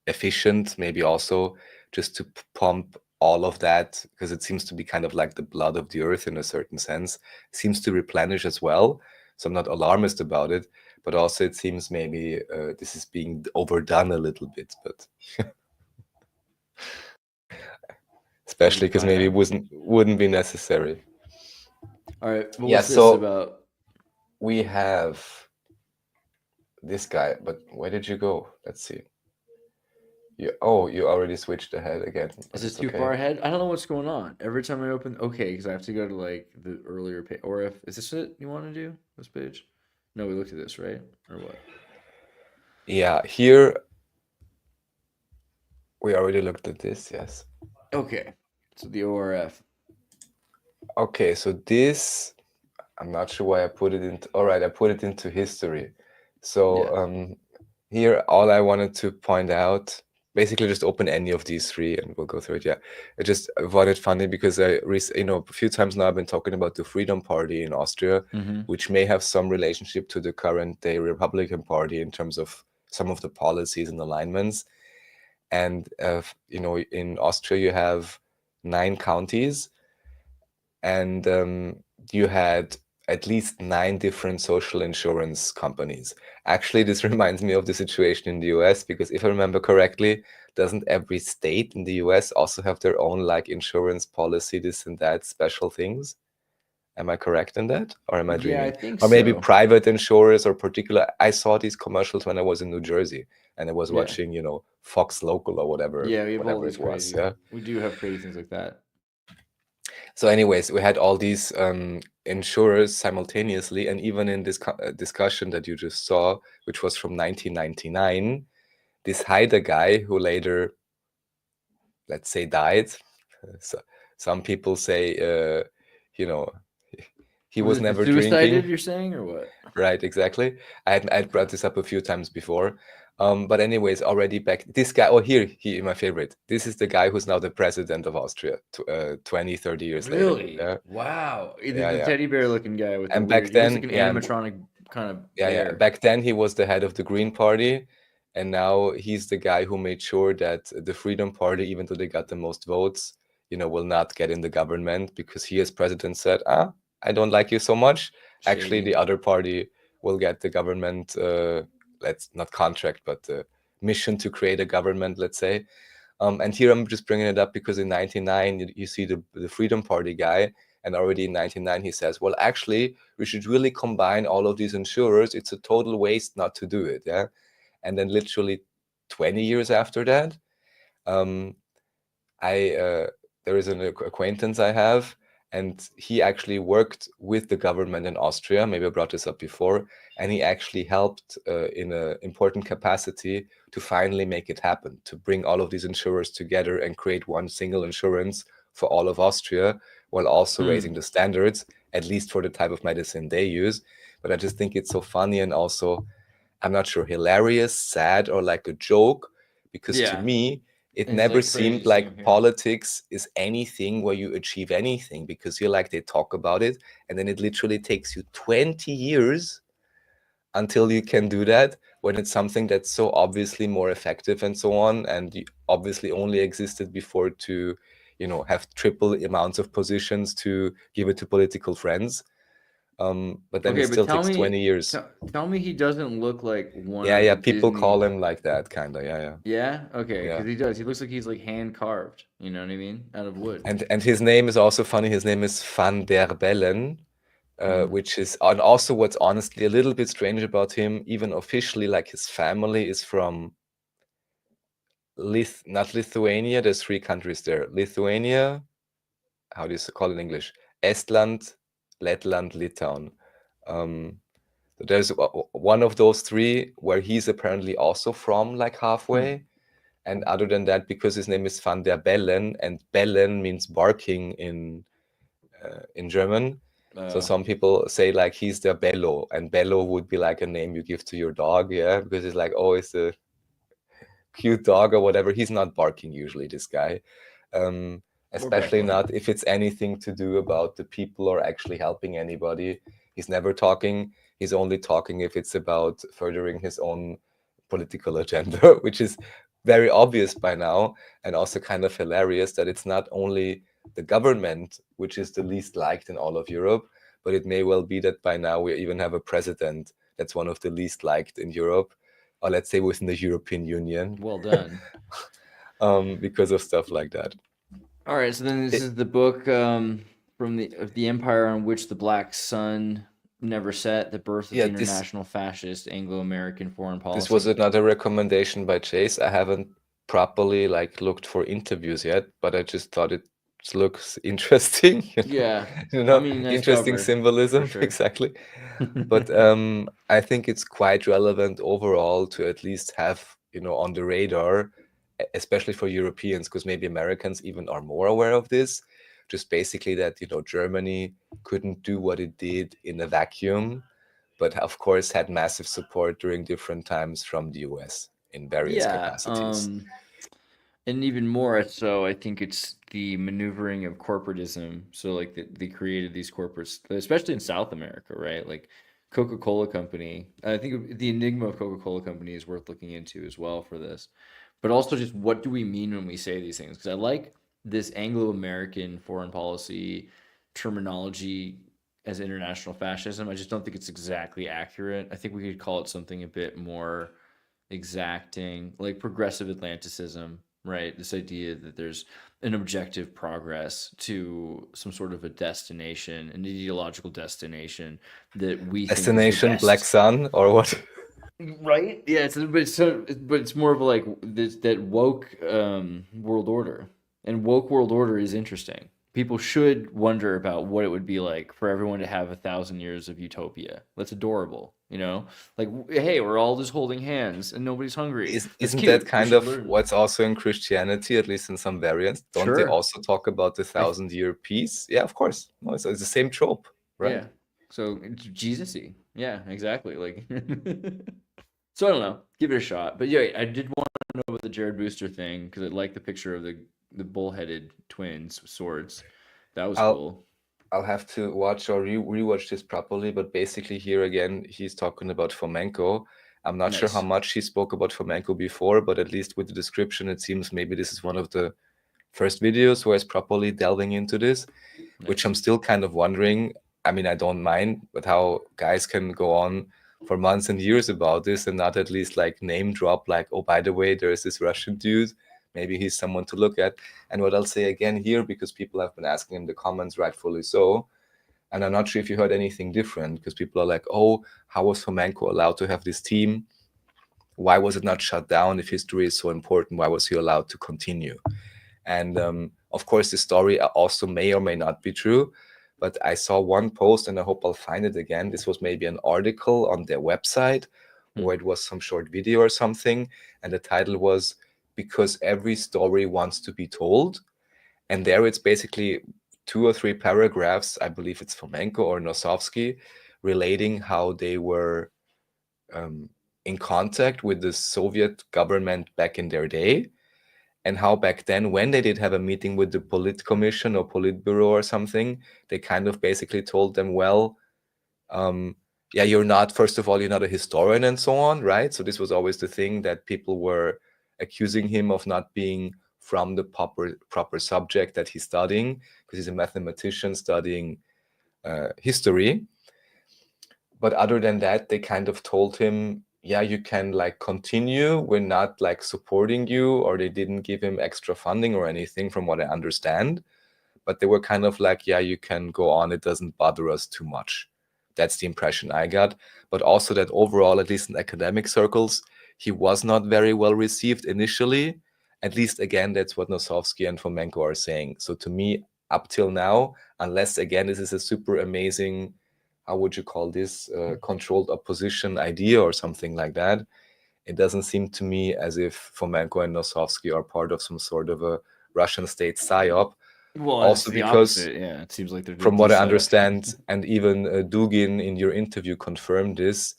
efficient, maybe also just to pump all of that, because it seems to be kind of like the blood of the earth in a certain sense, seems to replenish as well. So I'm not alarmist about it, but also it seems maybe this is being overdone a little bit, but especially because maybe it wouldn't be necessary. All right. Well, what's this about? We have this guy, but where did you go? Let's see. You already switched ahead again. Is it too far ahead? I don't know what's going on. Every time I open, because I have to go to like the earlier page. Or is this it you want to do? This page? No, we looked at this, right? Or what? Yeah, here we already looked at this. Yes. Okay. So the ORF. Okay, so this, I'm not sure why I put it into. All right, I put it into history. So here, all I wanted to point out. Basically, just open any of these three and we'll go through it. Yeah, I just found it funny because a few times now I've been talking about the Freedom Party in Austria, which may have some relationship to the current day Republican Party in terms of some of the policies and alignments. And in Austria you have 9 counties, and you had at least 9 different social insurance companies. Actually, this reminds me of the situation in the US, because if I remember correctly, doesn't every state in the US also have their own like insurance policy, this and that, special things? Am I correct in that? Or am I dreaming? Yeah, I think or maybe so. private insurers or particular. I saw these commercials when I was in New Jersey and I was watching, Fox Local or whatever. Yeah, we have all these it was. crazy. Yeah. We do have crazy things like that. So anyways, we had all these insurers simultaneously, and even in this discussion that you just saw, which was from 1999, this Haider guy who later, let's say, died. So some people say, he was never suicided, drinking. You're saying, or what? Right, exactly. I brought this up a few times before. But anyways, already back, this guy, my favorite. This is the guy who's now the president of Austria, 20, 30 years later. Really? Yeah. Wow. The teddy bear looking guy with and the back weird, then, he looks like an animatronic kind of bear. Back then he was the head of the Green Party, and now he's the guy who made sure that the Freedom Party, even though they got the most votes, will not get in the government, because he as president said, I don't like you so much. Shady. Actually, the other party will get the government, let's not contract, but mission to create a government, let's say. And here I'm just bringing it up because in 99, you see the Freedom Party guy, and already in 99 he says, well, actually, we should really combine all of these insurers. It's a total waste not to do it. Yeah. And then literally 20 years after that, there is an acquaintance I have, and he actually worked with the government in Austria. Maybe I brought this up before. And he actually helped in an important capacity to finally make it happen, to bring all of these insurers together and create one single insurance for all of Austria, while also raising the standards, at least for the type of medicine they use. But I just think it's so funny, and also, I'm not sure, hilarious, sad, or like a joke, because to me, it never seemed like politics is anything where you achieve anything, because they talk about it, and then it literally takes you 20 years until you can do that, when it's something that's so obviously more effective and so on, and obviously only existed before to, have triple amounts of positions to give it to political friends. But then it still takes 20 years. Tell me he doesn't look like one of the the people Disney... call him like that, kind of. Yeah? Okay, because he does. He looks like he's like hand carved, you know what I mean? Out of wood. And his name is also funny. His name is Van der Bellen, which is, and also what's honestly a little bit strange about him, even officially, like his family is from not Lithuania. There's 3 countries there. Lithuania, how do you call it in English? Estland, Letland, Litauen. There's one of those 3 where he's apparently also from, like halfway. And other than that, because his name is Van der Bellen, and Bellen means barking in German, So some people say like he's their Bello, and Bello would be like a name you give to your dog, yeah, because it's like, oh, it's a cute dog or whatever. He's not barking usually, this guy. Especially not if it's anything to do about the people or actually helping anybody. He's never talking. He's only talking if it's about furthering his own political agenda, which is very obvious by now, and also kind of hilarious that it's not only the government which is the least liked in all of Europe, but it may well be that by now we even have a president that's one of the least liked in Europe, or let's say within the European Union. Well done. Because of stuff like that. All right, so then this is the book from the empire on which the black sun never set, the birth of the international fascist Anglo-American foreign policy. This was another recommendation by Chase. I haven't properly looked for interviews yet, but I just thought it looks interesting. Yeah, you know, I mean, nice interesting cover, symbolism, for sure. exactly. But I think it's quite relevant overall to at least have, on the radar, especially for Europeans, because maybe Americans even are more aware of this. Just basically that, Germany couldn't do what it did in a vacuum, but of course had massive support during different times from the US in various capacities. And even more so, I think it's the maneuvering of corporatism. So like they created these corporates, especially in South America, right? Like Coca-Cola Company. I think the enigma of Coca-Cola Company is worth looking into as well for this. But also just what do we mean when we say these things? Because I like this Anglo-American foreign policy terminology as international fascism. I just don't think it's exactly accurate. I think we could call it something a bit more exacting, like progressive Atlanticism, right? This idea that there's an objective progress to some sort of a destination, an ideological destination that we destination Black Sun or what? Right? Yeah, but it's more of like that woke world order. And woke world order is interesting. People should wonder about what it would be like for everyone to have 1,000 years of utopia. That's adorable, Like, hey, we're all just holding hands and nobody's hungry. Isn't that kind of what's also in Christianity, at least in some variants? Don't they also talk about the 1,000-year peace? Yeah, of course. No, it's the same trope, right? Yeah. So it's Jesus-y. Yeah, exactly. Like, so I don't know. Give it a shot. But yeah, I did want to know about the Jared Booster thing because I like the picture of the bull-headed twins with swords. That was cool. I'll have to watch or rewatch this properly, but basically here again, he's talking about Fomenko. I'm not sure how much he spoke about Fomenko before, but at least with the description, it seems maybe this is one of the first videos where he's properly delving into this, which I'm still kind of wondering. I mean, I don't mind, but how guys can go on for months and years about this and not at least name drop oh, by the way, there is this Russian dude. Maybe he's someone to look at. And what I'll say again here, because people have been asking in the comments, rightfully so, and I'm not sure if you heard anything different, because people are like, oh, how was Fomenko allowed to have this team? Why was it not shut down? If history is so important, why was he allowed to continue? And of course, the story also may or may not be true, but I saw one post, and I hope I'll find it again. This was maybe an article on their website, or it was some short video or something, and the title was, "Because every story wants to be told." And there it's basically 2 or 3 paragraphs, I believe it's Fomenko or Nosovsky, relating how they were in contact with the Soviet government back in their day, and how back then, when they did have a meeting with the Polit Commission or Politburo or something, they kind of basically told them, well, yeah, first of all, you're not a historian and so on, right? So this was always the thing that people were accusing him of not being from the proper subject that he's studying, because he's a mathematician studying history. But other than that, they kind of told him, yeah, you can continue. We're not supporting you, or they didn't give him extra funding or anything from what I understand. But they were kind of yeah, you can go on. It doesn't bother us too much. That's the impression I got. But also that overall, at least in academic circles, he was not very well received initially. At least, again, that's what Nosovsky and Fomenko are saying. So to me, up till now, unless, again, this is a super amazing, how would you call this, controlled opposition idea or something like that, it doesn't seem to me as if Fomenko and Nosovsky are part of some sort of a Russian state psyop. Well, it's Also the because opposite. Yeah, it seems like they're from what I desettling. understand, and even Dugin in your interview confirmed this,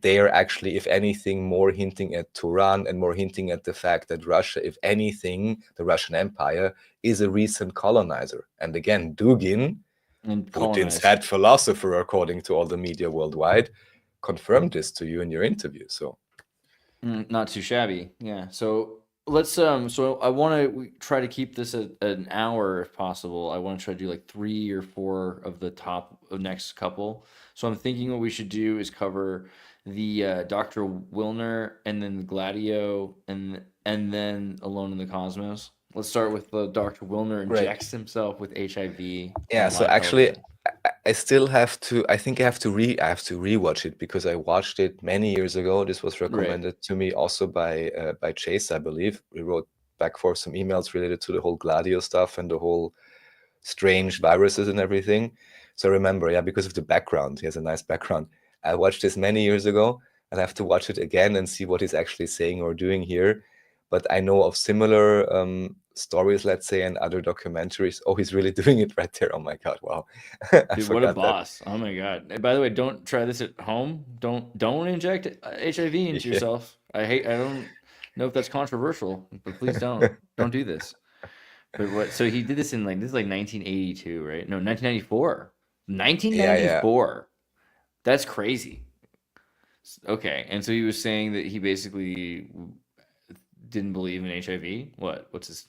they are actually, if anything, more hinting at Turan and more hinting at the fact that Russia, if anything, the Russian Empire is a recent colonizer. And again, Dugin, And Putin's colonized. head philosopher, according to all the media worldwide, confirmed this to you in your interview. So Not too shabby. Yeah. So let's so I want to try to keep this at an hour if possible. I want to try to do like 3 or 4 of the top of next couple. So I'm thinking what we should do is cover the Dr. Wilner and then the Gladio and then Alone in the Cosmos. Let's start with Dr. Wilner Great. injects himself with HIV. yeah, and so live actually television. I still have to, I think I have to rewatch it because I watched it many years ago. This was recommended to me also by Chase, I believe. We wrote back for some emails related to the whole Gladio stuff and the whole strange viruses and everything. So remember, yeah, because of the background, he has a nice background. I watched this many years ago and I have to watch it again and see what he's actually saying or doing here. But I know of similar stories, let's say, and other documentaries. Oh, he's really doing it right there. Oh my God, wow. I Dude, what a forgot that. boss. Oh my God. And by the way, don't try this at home. Don't inject HIV into Yeah. yourself. I don't know if that's controversial, but please don't. Don't do this. But what so he did this in like 1982, right? No, 1994. 1994. That's crazy. Okay. And so he was saying that he basically didn't believe in HIV. What's his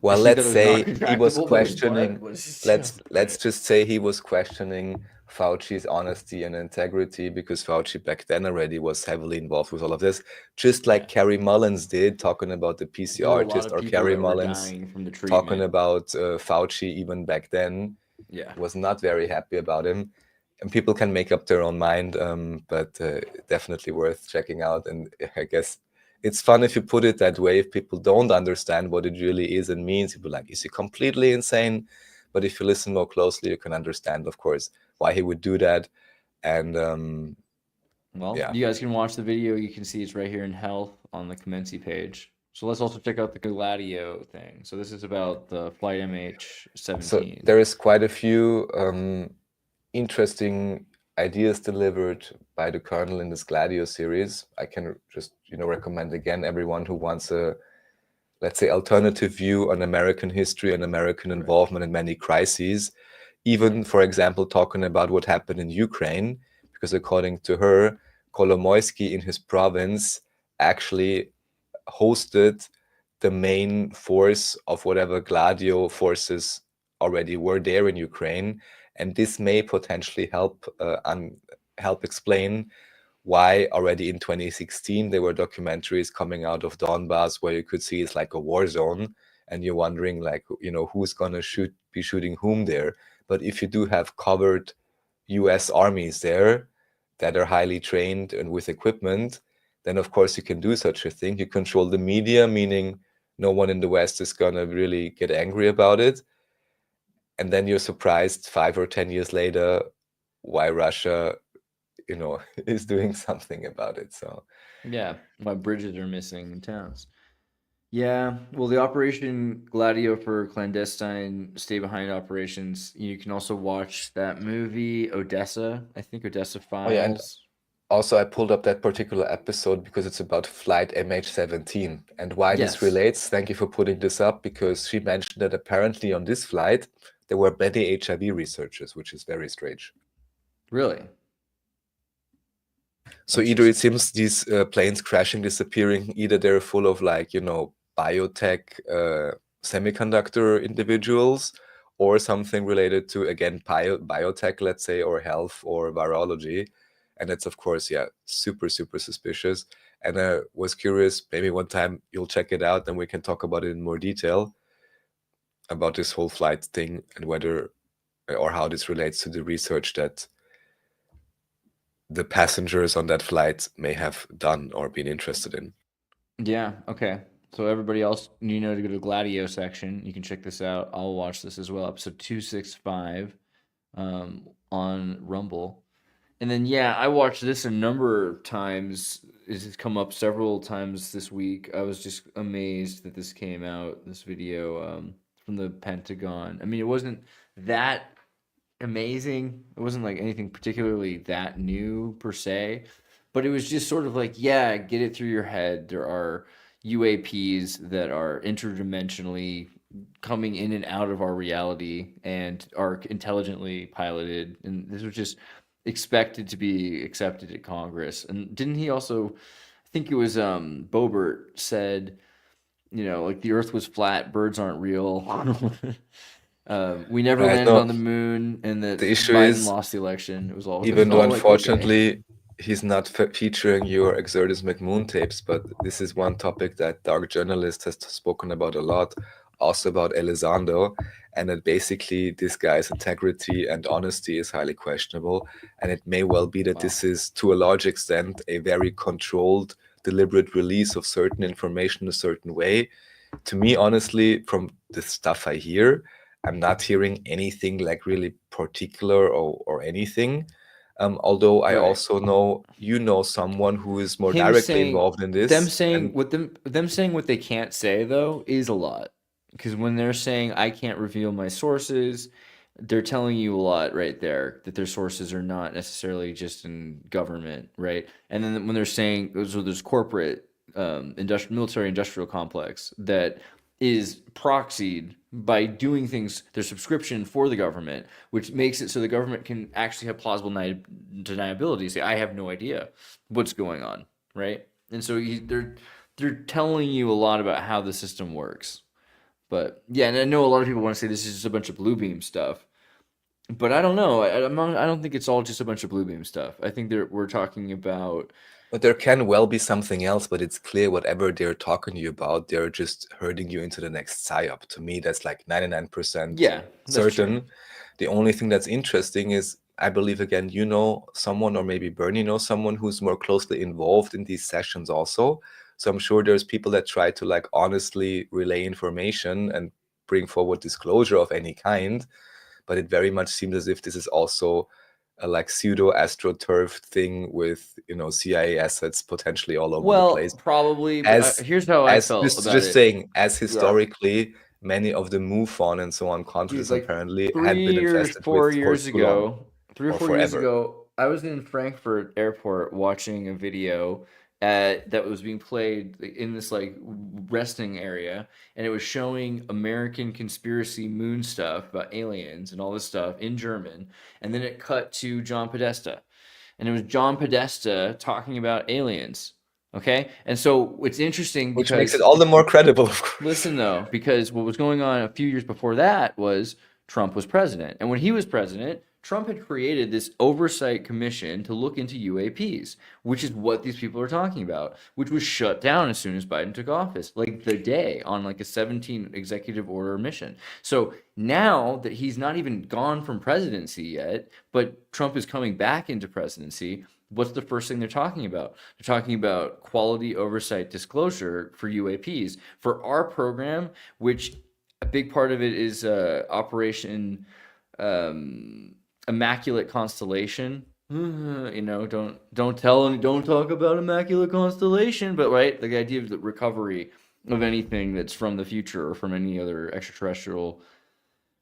Well, He let's thought it say was he was non-contractable, but his blood questioning. was- Let's just say he was questioning Fauci's honesty and integrity because Fauci back then already was heavily involved with all of this, just like Carrie Mullins did, talking about the There were a PCR lot test, of or people Carrie that were Mullins dying from the talking treatment. about Fauci even back then. Yeah. Was not very happy about him. And people can make up their own mind, but definitely worth checking out. And I guess it's fun if you put it that way. If people don't understand what it really is and means, you'll be like, is he completely insane? But if you listen more closely, you can understand, of course, why he would do that. And Well, yeah. you guys can watch the video. You can see it's right here in health on the Comency page. So let's also check out the Gladio thing. So this is about the flight MH17. So there is quite a few interesting ideas delivered by the Colonel in this Gladio series. I can just recommend again everyone who wants a, let's say, alternative view on American history and American involvement in many crises. Even, for example, talking about what happened in Ukraine, because according to her, Kolomoisky in his province actually hosted the main force of whatever Gladio forces already were there in Ukraine, and this may potentially help explain why already in 2016 there were documentaries coming out of Donbass where you could see it's like a war zone, and you're wondering like who's gonna be shooting whom there. But if you do have covered U.S. armies there that are highly trained and with equipment, then of course you can do such a thing. You control the media, meaning no one in the West is gonna really get angry about it. And then you're surprised 5 or 10 years later why Russia, is doing something about it. So yeah, why bridges are missing in towns. Yeah, well, the Operation Gladio for clandestine stay-behind operations. You can also watch that movie Odessa. I think Odessa Files. Oh, yeah, and also I pulled up that particular episode because it's about flight MH17 and why Yes. this relates. Thank you for putting this up, because she mentioned that apparently on this flight there were many HIV researchers, which is very strange. Really? So either it seems these planes crashing, disappearing, either they're full of like, biotech, semiconductor individuals, or something related to, again, biotech, let's say, or health or virology. And it's, of course, yeah, super, super suspicious. And I was curious, maybe one time you'll check it out and we can talk about it in more detail about this whole flight thing and whether or how this relates to the research that the passengers on that flight may have done or been interested in. Yeah, okay. So everybody else, to go to the Gladio section. You can check this out. I'll watch this as well. Episode 265 on Rumble. And then, yeah, I watched this a number of times. It has come up several times this week. I was just amazed that this came out, this video from the Pentagon. I mean, it wasn't that amazing. It wasn't like anything particularly that new per se, but it was just sort of like, yeah, get it through your head. There are UAPs that are interdimensionally coming in and out of our reality and are intelligently piloted. And this was just expected to be accepted at Congress. And didn't he also, I think it was Boebert said, you know, like the Earth was flat, birds aren't real. We never Right, landed no, on the moon, and that the issue Biden is, lost the election. It was all even though all like, okay. unfortunately he's not featuring your Xirtus McMoon tapes, but this is one topic that Dark Journalist has spoken about a lot, also about Elizondo, and that basically this guy's integrity and honesty is highly questionable, and it may well be that this is, to a large extent, a very controlled, deliberate release of certain information a certain way. To me, honestly, from the stuff I hear, I'm not hearing anything like really particular or anything. Although I Right. also know you know someone who is more Him directly saying involved in them this, saying and what them saying what they can't say though is a lot, because when they're saying I can't reveal my sources, they're telling you a lot right there, that their sources are not necessarily just in government, right? And then when they're saying there's corporate military industrial complex that is proxied by doing things, their subscription for the government, which makes it so the government can actually have plausible deniability. Say, I have no idea what's going on, right? And so they're telling you a lot about how the system works. But yeah, and I know a lot of people want to say this is just a bunch of blue beam stuff, but I don't know. I don't think it's all just a bunch of blue beam stuff. I think we're talking about. but there can well be something else, but it's clear whatever they're talking to you about, they're just herding you into the next psyop. To me, that's like 99% Yeah, that's certain. true. The only thing that's interesting is, I believe, again, you know someone, or maybe Bernie knows someone who's more closely involved in these sessions also. So I'm sure there's people that try to like honestly relay information and bring forward disclosure of any kind, but it very much seems as if this is also a like pseudo astroturf thing with, you know, CIA assets potentially all over the place. Probably, but As here's how I felt just about it. saying, as Yeah. historically, many of the MUFON and so on conferences Dude, like apparently had been infested with for too long, 3 or 4 years forever. ago, I was in Frankfurt airport watching a video that was being played in this like resting area, and it was showing American conspiracy moon stuff about aliens and all this stuff in German, and then it cut to John Podesta, and it was John Podesta talking about aliens. Okay, and so it's interesting Which makes because it all the more credible, of course. listen though, because what was going on a few years before that was Trump was president. And when he was president, Trump had created this oversight commission to look into UAPs, which is what these people are talking about, which was shut down as soon as Biden took office, like the day on like a 17 executive order mission. So now that he's not even gone from presidency yet, but Trump is coming back into presidency, what's the first thing they're talking about? They're talking about quality oversight disclosure for UAPs. For our program, which a big part of it is Operation Immaculate Constellation. You know, don't talk about Immaculate Constellation, but right, the idea of the recovery of anything that's from the future or from any other extraterrestrial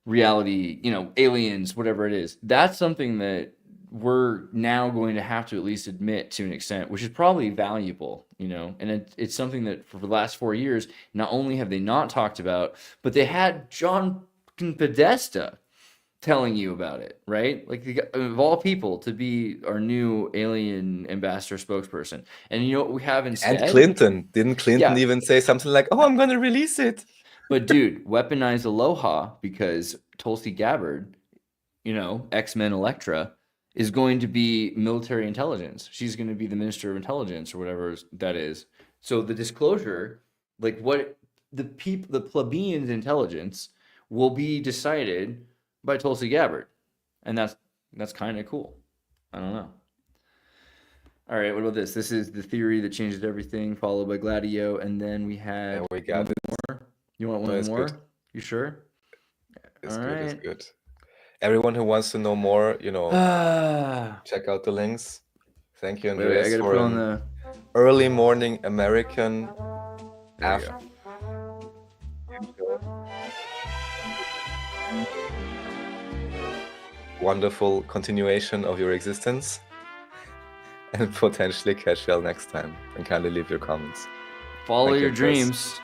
reality, you know, aliens, whatever it is. That's something that we're now going to have to at least admit to an extent, which is probably valuable, you know, and it's something that for the last 4 years, not only have they not talked about, but they had John Podesta telling you about it, right? Like of all people to be our new alien ambassador spokesperson. And you know what we have instead? And Clinton. Didn't Clinton even say something like, oh, I'm going to release it? But dude, weaponize Aloha, because Tulsi Gabbard, you know, X-Men Elektra, is going to be military intelligence. She's going to be the Minister of Intelligence or whatever that is. So the disclosure, like what the plebeians' intelligence will be decided by Tulsi Gabbard. And that's kind of cool. I don't know. All right, what about this? This is the theory that changes everything, followed by Gladio, and then we had Yeah, we got it. more. You want one more? Good. You sure? It's All good, right. it's good. Everyone who wants to know more, you know, check out the links. Thank you, Andreas, I gotta for put on an the early morning American There you after. go. Wonderful continuation of your existence, and potentially catch y'all next time. And kindly leave your comments. Follow Thank you, your Chris. dreams.